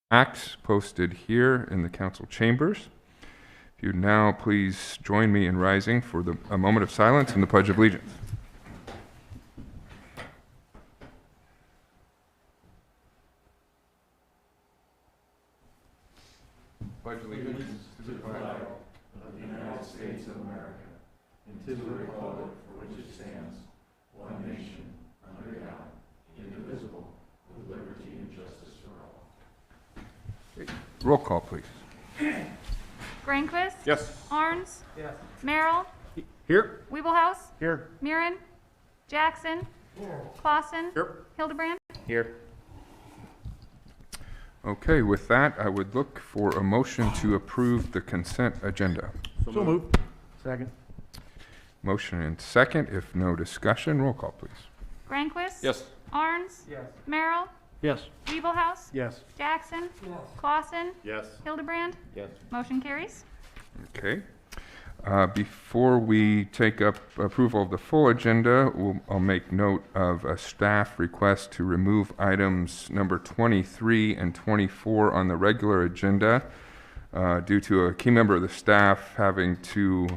acts posted here in the council chambers. If you now please join me in rising for a moment of silence and the Pledge of Allegiance. Pledge allegiance to the flag of the United States of America, and to the republic for which it stands, one nation, under God, indivisible, with liberty and justice for all. Roll call, please. Granquist? Yes. Arns? Yes. Merrill? Here. Weeblehouse? Here. Murin? Jackson? Clausen? Here. Hildebrand? Here. Okay, with that, I would look for a motion to approve the consent agenda. So moved. Second. Motion and second. If no discussion, roll call, please. Granquist? Yes. Arns? Yes. Merrill? Yes. Weeblehouse? Yes. Jackson? Yes. Clausen? Yes. Hildebrand? Yes. Motion carries. Okay. Before we take up approval of the full agenda, I'll make note of a staff request to remove items number 23 and 24 on the regular agenda due to a key member of the staff having to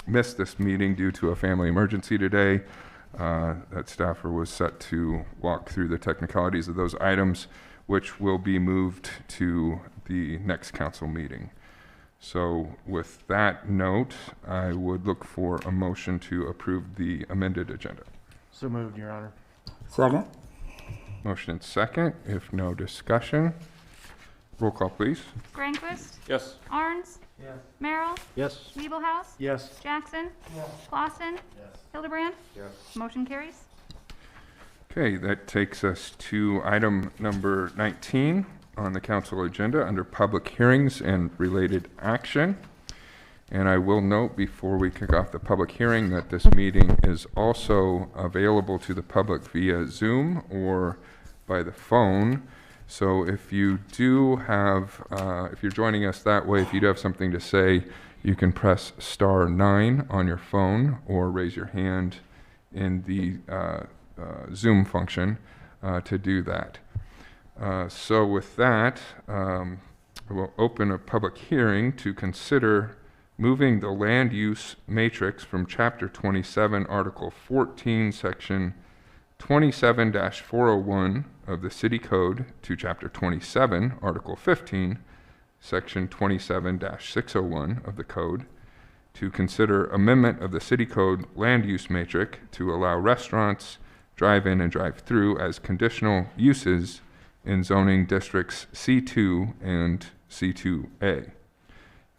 miss this meeting due to a family emergency today. That staffer was set to walk through the technicalities of those items, which will be moved to the next council meeting. So with that note, I would look for a motion to approve the amended agenda. So moved, Your Honor. Second. Motion and second. If no discussion, roll call, please. Granquist? Yes. Arns? Yes. Merrill? Yes. Weeblehouse? Yes. Jackson? Yes. Clausen? Yes. Hildebrand? Yes. Motion carries. Okay, that takes us to item number 19 on the council agenda under public hearings and related action. And I will note before we kick off the public hearing that this meeting is also available to the public via Zoom or by the phone. So if you do have, if you're joining us that way, if you do have something to say, you can press *9 on your phone or raise your hand in the Zoom function to do that. So with that, we'll open a public hearing to consider moving the land use matrix from Chapter 27, Article 14, Section 27-401 of the City Code to Chapter 27, Article 15, Section 27-601 of the Code, to consider amendment of the City Code land use matrix to allow restaurants, drive-in and drive-through as conditional uses in zoning districts C2 and C2A.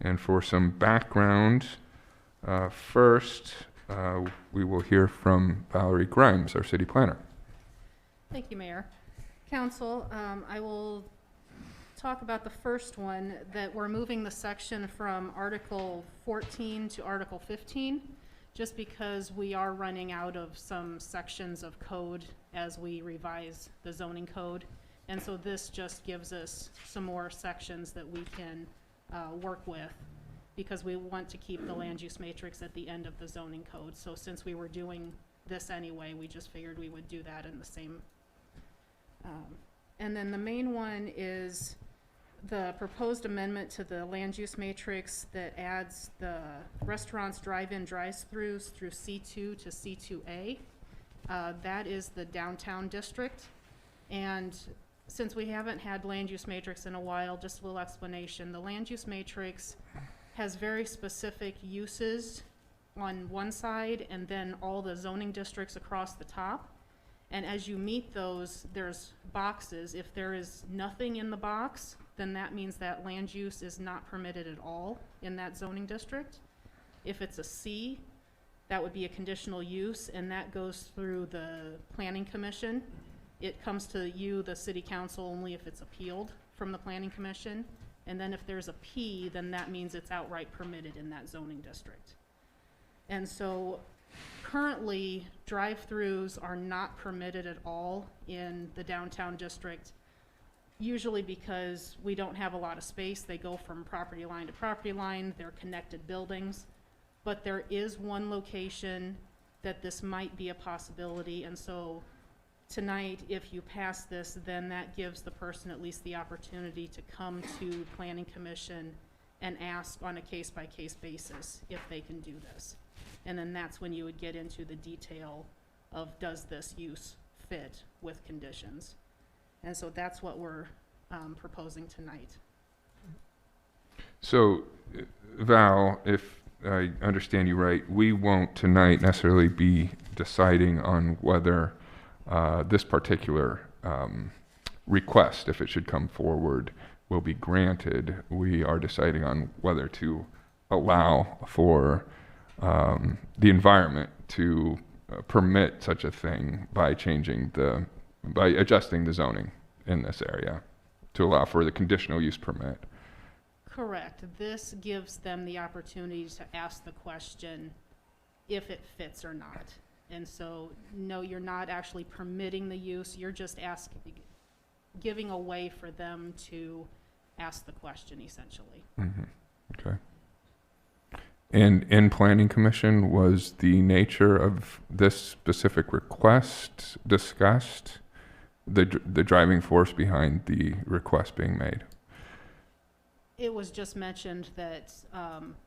And for some background, first we will hear from Valerie Grimes, our city planner. Thank you, Mayor. Council, I will talk about the first one, that we're moving the section from Article 14 to Article 15, just because we are running out of some sections of code as we revise the zoning code. And so this just gives us some more sections that we can work with, because we want to keep the land use matrix at the end of the zoning code. So since we were doing this anyway, we just figured we would do that in the same. And then the main one is the proposed amendment to the land use matrix that adds the restaurants, drive-in, drive-throughs through C2 to C2A. That is the downtown district. And since we haven't had land use matrix in a while, just a little explanation. The land use matrix has very specific uses on one side and then all the zoning districts across the top. And as you meet those, there's boxes. If there is nothing in the box, then that means that land use is not permitted at all in that zoning district. If it's a C, that would be a conditional use, and that goes through the Planning Commission. It comes to you, the City Council, only if it's appealed from the Planning Commission. And then if there's a P, then that means it's outright permitted in that zoning district. And so currently, drive-throughs are not permitted at all in the downtown district, usually because we don't have a lot of space. They go from property line to property line. They're connected buildings. But there is one location that this might be a possibility, and so tonight, if you pass this, then that gives the person at least the opportunity to come to Planning Commission and ask on a case-by-case basis if they can do this. And then that's when you would get into the detail of, does this use fit with conditions? And so that's what we're proposing tonight. So, Val, if I understand you right, we won't tonight necessarily be deciding on whether this particular request, if it should come forward, will be granted. We are deciding on whether to allow for the environment to permit such a thing by by adjusting the zoning in this area to allow for the conditional use permit. Correct. This gives them the opportunity to ask the question if it fits or not. And so, no, you're not actually permitting the use, you're just giving a way for them to ask the question, essentially. Mm-hmm. Okay. And in Planning Commission, was the nature of this specific request discussed? The driving force behind the request being made? It was just mentioned that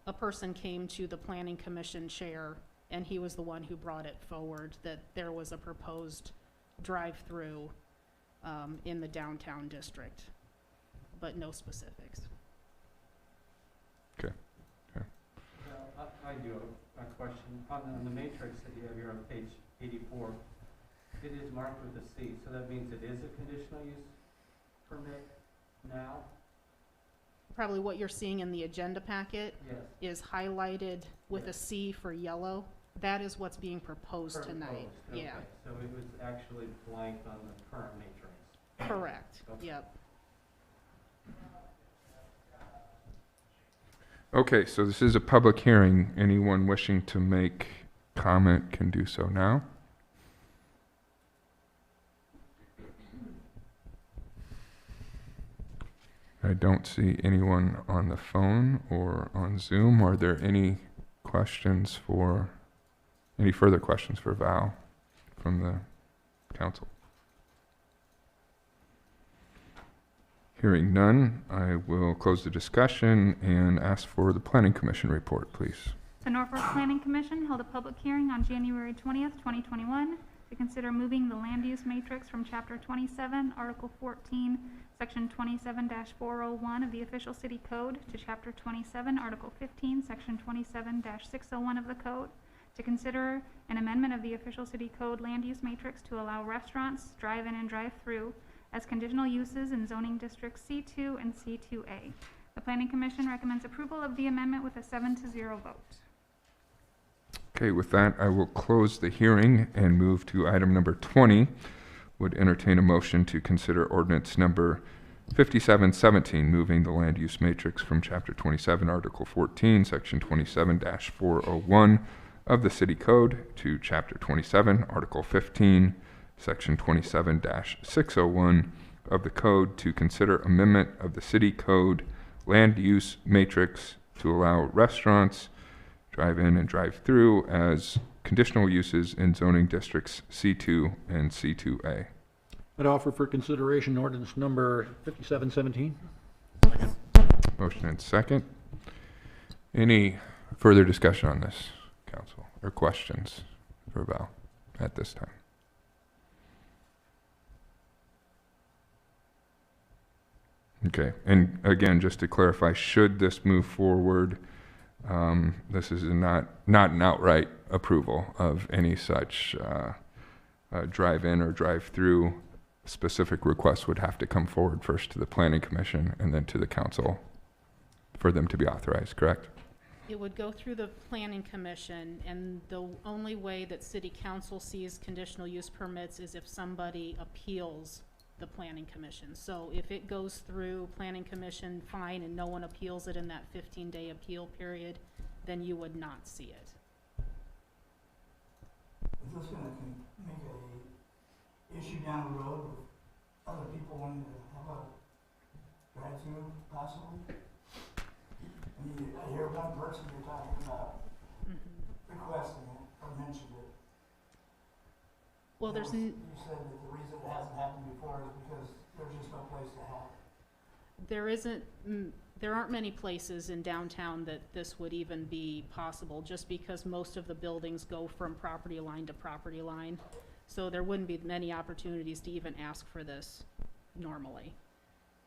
a person came to the Planning Commission chair, and he was the one who brought it forward, that there was a proposed drive-through in the downtown district, but no specifics. Okay. I do have a question. On the matrix that you have here on page 84, it is marked with a C, so that means it is a conditional use permit now? Probably what you're seeing in the agenda packet Yes. is highlighted with a C for yellow. That is what's being proposed tonight. Okay. Yeah, So it was actually blank on the current matrix. correct. Okay. Yep. Okay, so this is a public hearing. Anyone wishing to make comment can do so now. I don't see anyone on the phone or on Zoom. Are there any further questions for Val from the council? Hearing none, I will close the discussion and ask for the Planning Commission report, please. The Norfolk Planning Commission held a public hearing on January 20th, 2021 to consider moving the land use matrix from Chapter 27, Article 14, Section 27-401 of the Official City Code to Chapter 27, Article 15, Section 27-601 of the Code, to consider an amendment of the Official City Code land use matrix to allow restaurants, drive-in and drive-through as conditional uses in zoning districts C2 and C2A. The Planning Commission recommends approval of the amendment with a 7-0 vote. Okay, with that, I will close the hearing and move to item number 20. Would entertain a motion to consider ordinance number 5717, moving the land use matrix from Chapter 27, Article 14, Section 27-401 of the City Code to Chapter 27, Article 15, Section 27-601 of the Code to consider amendment of the City Code land use matrix to allow restaurants, drive-in and drive-through as conditional uses in zoning districts C2 and C2A. I'd offer for consideration ordinance number 5717. Motion and second. Any further discussion on this, council, or questions for Val at this time? Okay, and again, just to clarify, should this move forward, this is not an outright approval of any such drive-in or drive-through. Specific requests would have to come forward first to the Planning Commission and then to the council for them to be authorized, correct? It would go through the Planning Commission, and the only way that City Council sees conditional use permits is if somebody appeals the Planning Commission. So if it goes through Planning Commission, fine, and no one appeals it in that 15-day appeal period, then you would not see it. Is this gonna make a issue down the road with other people wanting to have a drive-through possibly? I mean, I hear one person you're talking about requesting it or mentioned it. Well, You said that the reason it hasn't happened before is because there's just no place to have it. there aren't many places in downtown that this would even be possible, just because most of the buildings go from property line to property line. So there wouldn't be many opportunities to even ask for this normally.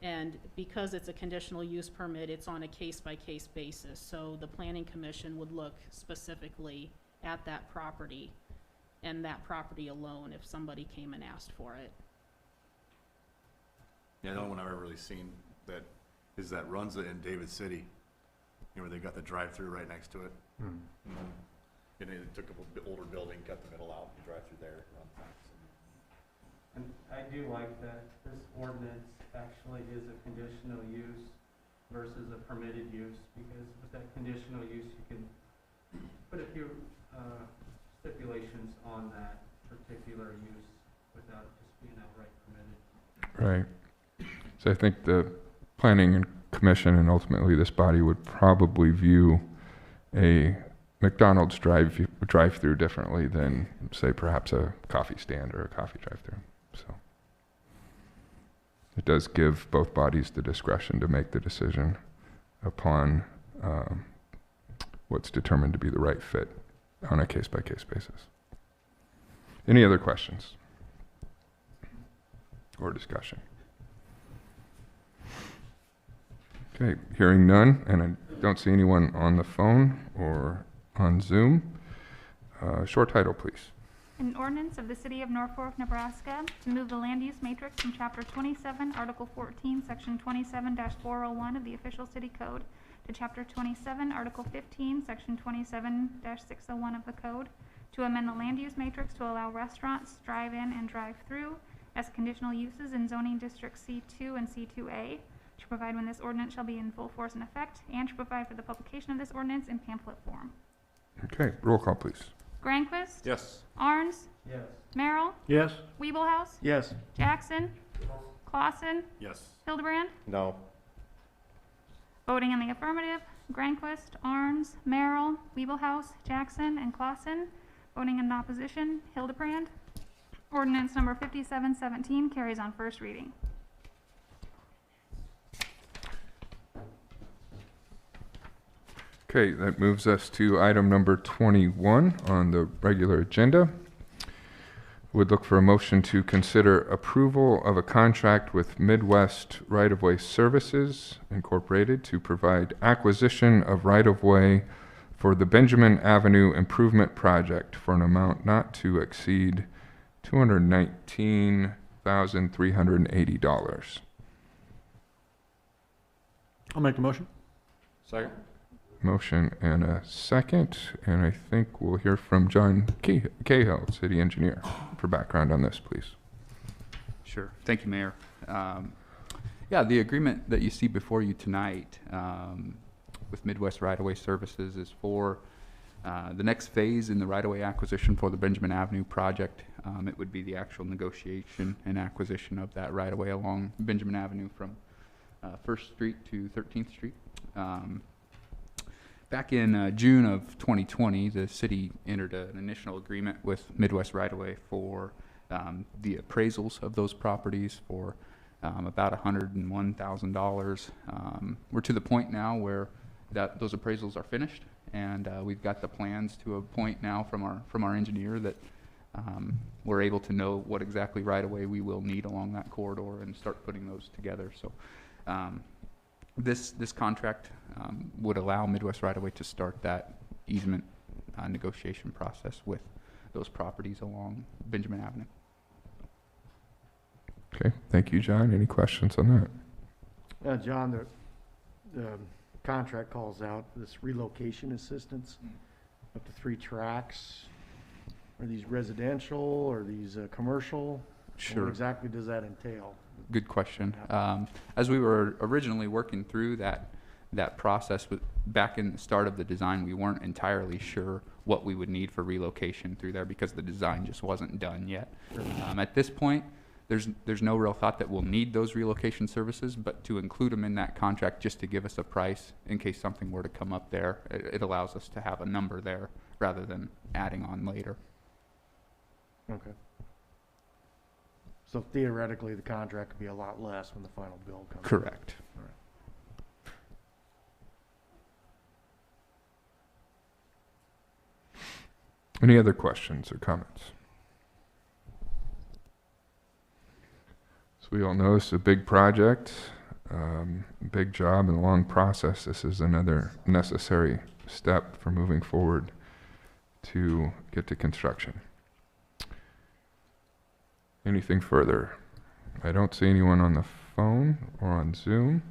And because it's a conditional use permit, it's on a case-by-case basis. So the planning commission would look specifically at that property and that property alone if somebody came and asked for it. Yeah, the only one I've ever really seen that is that runs it in David City, you know, where they got the drive-through right next to it. Mm-hmm. And they took a bit older building, cut the middle out, you drive through there, run things. And I do like that this ordinance actually is a conditional use versus a permitted use, because with that conditional use, you can put a few stipulations on that particular use without it just being outright permitted. Right. So I think the planning and commission and ultimately this body would probably view a McDonald's drive-through differently than, say, perhaps a coffee stand or a coffee drive-through. So it does give both bodies the discretion to make the decision upon what's determined to be the right fit on a case-by-case basis. Any other questions or discussion? Okay, hearing none, and I don't see anyone on the phone or on Zoom. Short title, please. An ordinance of the City of Norfolk, Nebraska to move the land use matrix from Chapter 27, Article 14, Section 27-401 of the official city code to Chapter 27, Article 15, Section 27-601 of the code, to amend the land use matrix to allow restaurants, drive-in, and drive-through as conditional uses in zoning district C2 and C2A, to provide when this ordinance shall be in full force and effect, and to provide for the publication of this ordinance in pamphlet form. Okay, roll call, please. Granquist? Yes. Arns? Yes. Merrill? Yes. Weeblehouse? Yes. Jackson? Yes. Clausen? Yes. Hildebrand? No. Voting in the affirmative, Granquist, Arns, Merrill, Weeblehouse, Jackson, and Clausen. Voting in opposition, Hildebrand. Ordinance number 5717 carries on first reading. Okay, that moves us to item number 21 on the regular agenda. Would look for a motion to consider approval of a contract with Midwest Right-of-Way Services Incorporated to provide acquisition of right-of-way for the Benjamin Avenue Improvement Project for an amount not to exceed $219,380. I'll make the motion. Second? Motion and a second, and I think we'll hear from John Cahill, City Engineer, for background on this, please. Sure. Thank you, Mayor. Yeah, the agreement that you see before you tonight with Midwest Right-of-Way Services is for the next phase in the right-of-way acquisition for the Benjamin Avenue project. It would be the actual negotiation and acquisition of that right-of-way along Benjamin Avenue from 1st Street to 13th Street. Back in June of 2020, the city entered an initial agreement with Midwest Right-of-Way for the appraisals of those properties for about $101,000. We're to the point now where those appraisals are finished, and we've got the plans to a point now from our engineer that we're able to know what exactly right-of-way we will need along that corridor and start putting those together. So. This contract would allow Midwest Right-of-Way to start that easement negotiation process with those properties along Benjamin Avenue. Okay, thank you, John. Any questions on that? John, the contract calls out this relocation assistance, up to 3 tracks. Are these residential or these commercial? Sure. What exactly does that entail? Good question. As we were originally working through that process, back in the start of the design, we weren't entirely sure what we would need for relocation through there because the design just wasn't done yet. At this point, there's no real thought that we'll need those relocation services, but to include them in that contract just to give us a price in case something were to come up there, it allows us to have a number there rather than adding on later. Okay. So theoretically, the contract could be a lot less when the final bill comes. Correct. Any other questions or comments? So we all know this is a big project, big job and a long process. This is another necessary step for moving forward to get to construction. Anything further? I don't see anyone on the phone or on Zoom.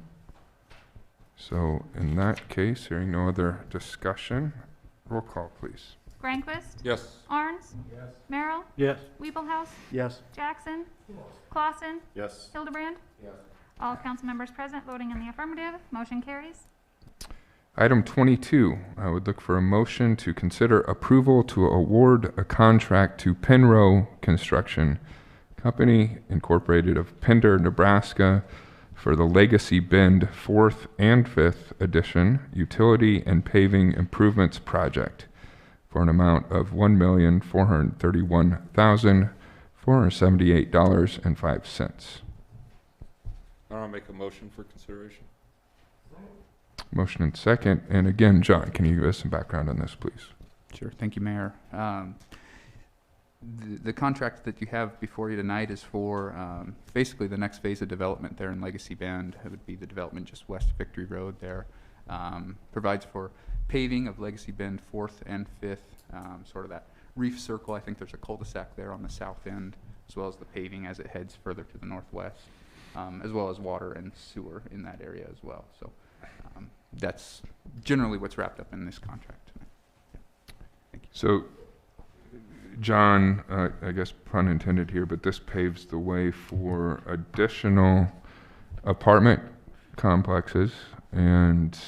So in that case, hearing no other discussion, roll call, please. Grandquist, Yes. Arns, Yes. Merrill, Yes. Weeblehouse, Yes. Jackson, Yes. Clausen, Yes. Hildebrand. Yes. All council members present voting in the affirmative, motion carries. Item 22, I would look for a motion to consider approval to award a contract to Penroe Construction Company Incorporated of Pender, Nebraska for the Legacy Bend 4th and 5th Edition Utility and Paving Improvements Project for an amount of $1,431,478.05. I'll make a motion for consideration. Motion and second. And again, John, can you give us some background on this, please? Sure. Thank you, Mayor. The contract that you have before you tonight is for basically the next phase of development there in Legacy Bend. It would be the development just west of Victory Road there. Provides for paving of Legacy Bend 4th and 5th, sort of that reef circle. I think there's a cul-de-sac there on the south end, as well as the paving as it heads further to the northwest, as well as water and sewer in that area as well. So that's generally what's wrapped up in this contract tonight. Thank you. So, John, I guess pun intended here, but this paves the way for additional apartment complexes and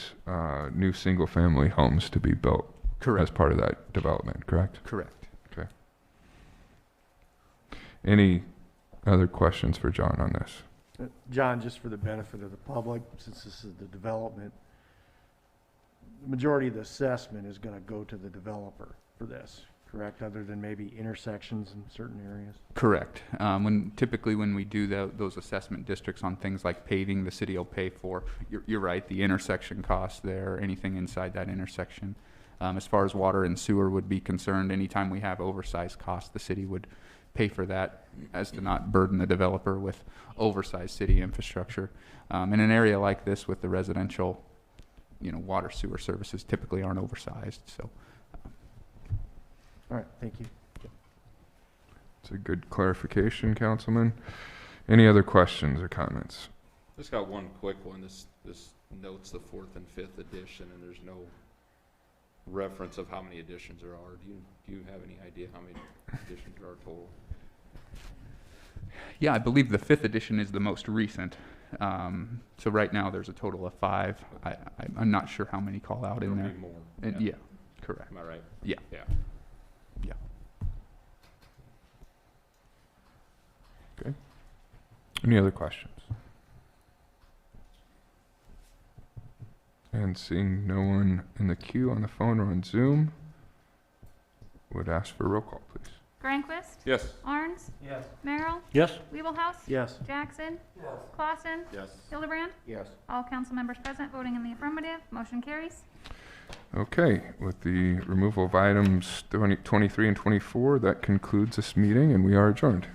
new single-family homes to be built as Correct. part of that development, correct? Correct. Okay. Any other questions for John on this? John, just for the benefit of the public, since this is the development, the majority of the assessment is going to go to the developer for this, correct? Other than maybe intersections in certain areas? Correct. Typically when we do those assessment districts on things like paving, the city will pay for, you're right, the intersection costs there, anything inside that intersection. As far as water and sewer would be concerned, anytime we have oversized costs, the city would pay for that as to not burden the developer with oversized city infrastructure. In an area like this with the residential, water sewer services typically aren't oversized, so. All right, thank you. It's a good clarification, Councilman. Any other questions or comments? Just got one quick one. This notes the 4th and 5th edition, and there's no reference of how many editions there are. Do you have any idea how many editions there are total? Yeah, I believe the 5th edition is the most recent. So right now there's a total of 5. I'm not sure how many call out in There'll there. be more. Yeah, correct. Am I right? Yeah. Yeah. Yeah. Okay. Any other questions? And seeing no one in the queue on the phone or on Zoom, would ask for a roll call, please. Grandquist, Yes. Arns, Yes. Merrill, Yes. Weeblehouse, Yes. Jackson, Yes. Clausen, Yes. Hildebrand. Yes. All council members present voting in the affirmative, motion carries. Okay, with the removal of items 23 and 24, that concludes this meeting, and we are adjourned.